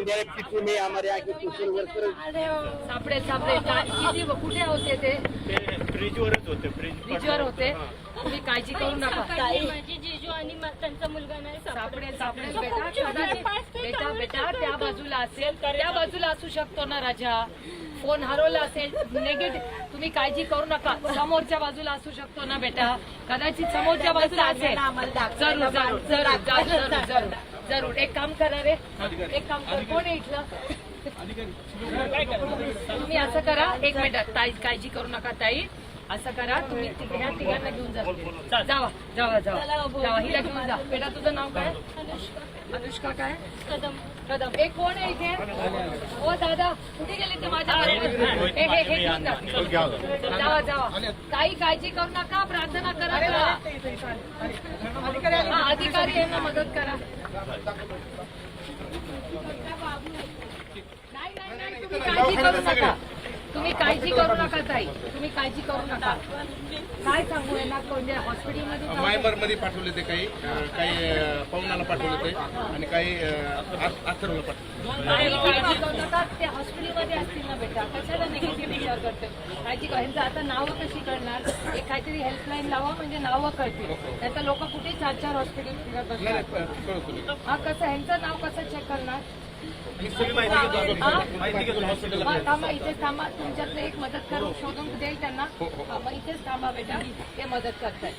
तुम्हारे पीछे में हमारे यहाँ के सोशल वर्कर सापडे सापडे किती कुठे होते ते ब्रिजवरच होते ब्रिजवर होते तुम्ही काळजी करू नका माझी जीजू आणि त्यांचा मुलगा नाही सापडे सापडे बेटा कदाचित बेटा बेटा त्या बाजूला असेल त्या बाजूला असू शकतो ना राजा फोन हरवला असेल निगेटिव्ह तुम्ही काळजी करू नका समोरच्या बाजूला असू शकतो ना बेटा कदाचित समोरच्या बाजूला असेल जरूर जरूर जरूर जरूर जरूर जरूर एक काम करा रे एक काम कर कोण आहे इथलं तुम्ही असं करा एक मिनिट ताई काळजी करू नका ताई असं करा तुम्ही ह्या तिघांना घेऊन जा जावा जावा जावा जावा हिला घेऊन जा बेटा तुझं नाव काय अनुष्का काय कदम कदम एक कोण आहे इथे हो दादा कुठे गेले ते माझ्या बरोबर हे घेऊन जा जावा जावा काही काळजी करू नका प्रार्थना करा हा अधिकारी यांना मदत करा नाही तुम्ही काळजी करू नका तुम्ही काळजी करू नका ताई तुम्ही काळजी करू नका काय सांगू यांना कोणत्या हॉस्पिटलमध्ये मायबरमध्ये पाठवले ते काही पवनाला पाठवले ते आणि काही अथर्वला पाठवले काळजी करू नका ते हॉस्पिटलमध्ये असतील ना बेटा कशाला निगेटिव्ह विचार करते काळजी कर ह्यांचं आता नावं कशी करणार एक काहीतरी हेल्पलाईन लावा म्हणजे नावं कळतील त्याचं लोक कुठे 4-4 हॉस्पिटल फिरत बसतात हा कसं ह्यांचं नाव कसं चेक करणार थांबा इथेच थांबा तुमच्यातलं एक मदत करून शोधून देईल त्यांना मग इथेच थांबा बेटा ते मदत करताय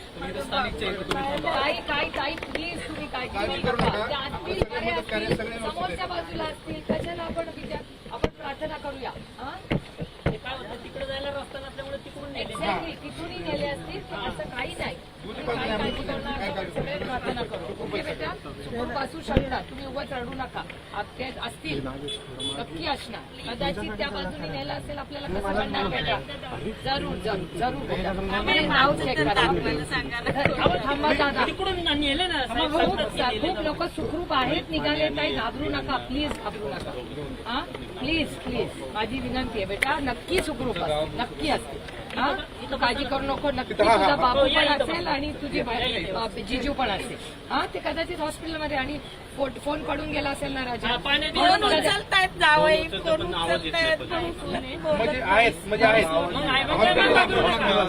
काही प्लीज तुम्ही काळजी करू नका असतील बरे असतील समोरच्या बाजूला असतील कशाला आपण प्रार्थना करूया तिकडे जायला रस्ता नसल्यामुळे तिकडून एक्झॅक्टली तिथूनही नेले असतील असं काही नाही काळजी करणार सगळे प्रार्थना करू ओके बेटा सुखरूप असू शकता तुम्ही उगाच रडू नका ते असतील नक्की असणार कदाचित त्या बाजूने नेलं असेल आपल्याला कसं करणार बेटा जरूर जरूर जरूर बेटा नाव चेक करा थांबा दादा खूप लोक सुखरूप आहेत निघाले काही घाबरू नका प्लीज घाबरू नका हा प्लीज प्लीज माझी विनंती आहे बेटा नक्की सुखरूप असतील नक्की असतील हा काळजी करू नको नक्की तुझा बाबू पण असेल आणि तुझे जिजू पण असेल हा ते कदाचित हॉस्पिटलमध्ये आणि फोन पडून गेला असेल ना राजा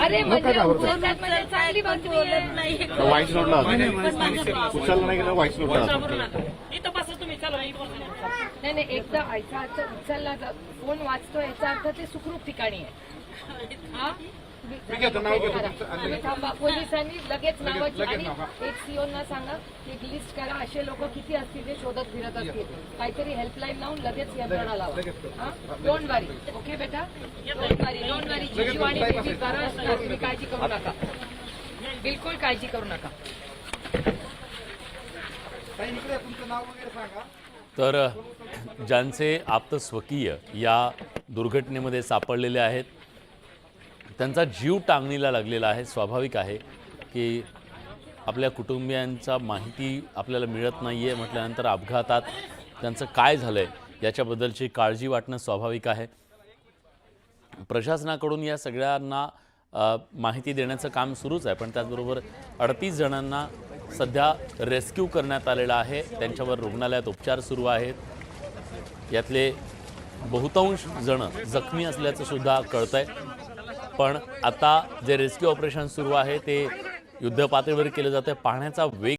अरे म्हणजे चांगली बातमी आहे व्हाईट नोटला उचलला नाही गेला व्हाईट नोटला नाही नाही एकदा याचा अर्थ उचलला फोन वाचतो याचा अर्थ ते सुखरूप ठिकाणी आहे हा थांबा पोलिसांनी लगेच नावाची आणि एक सीओना सांगा एक लिस्ट करा असे लोक किती असतील ते शोधत फिरत असतील काहीतरी हेल्पलाईन लावून लगेच यंत्रणा लावा डोंट वरी ओके बेटा डोंट वरी जिजू आणि बेबी बरं असणार तुम्ही काळजी करू नका बिलकुल काळजी करू नका तर ज्यांचे आप्त स्वकीय या दुर्घटनेमध्ये सापडलेले आहेत त्यांचा जीव टांगणीला लागलेला आहे स्वाभाविक आहे की आपल्या कुटुंबियांचा माहिती आपल्याला मिळत नाही आहे म्हटल्यानंतर अपघातात त्यांचं काय झालं आहे याच्याबद्दलची काळजी वाटणं स्वाभाविक आहे प्रशासनाकडून या सगळ्यांना माहिती देण्याचं काम सुरूच आहे पण त्याचबरोबर 38 जणांना सध्या रेस्क्यू करण्यात आलेला आहे त्यांच्यावर रुग्णालयात उपचार सुरू आहेत यातले बहुतांश जण जखमी असल्याचं सुद्धा कळतंय पण आता जे रेस्क्यू ऑपरेशन सुरू आहे ते युद्धपातळीवर केलं जातं पाण्याचा वेग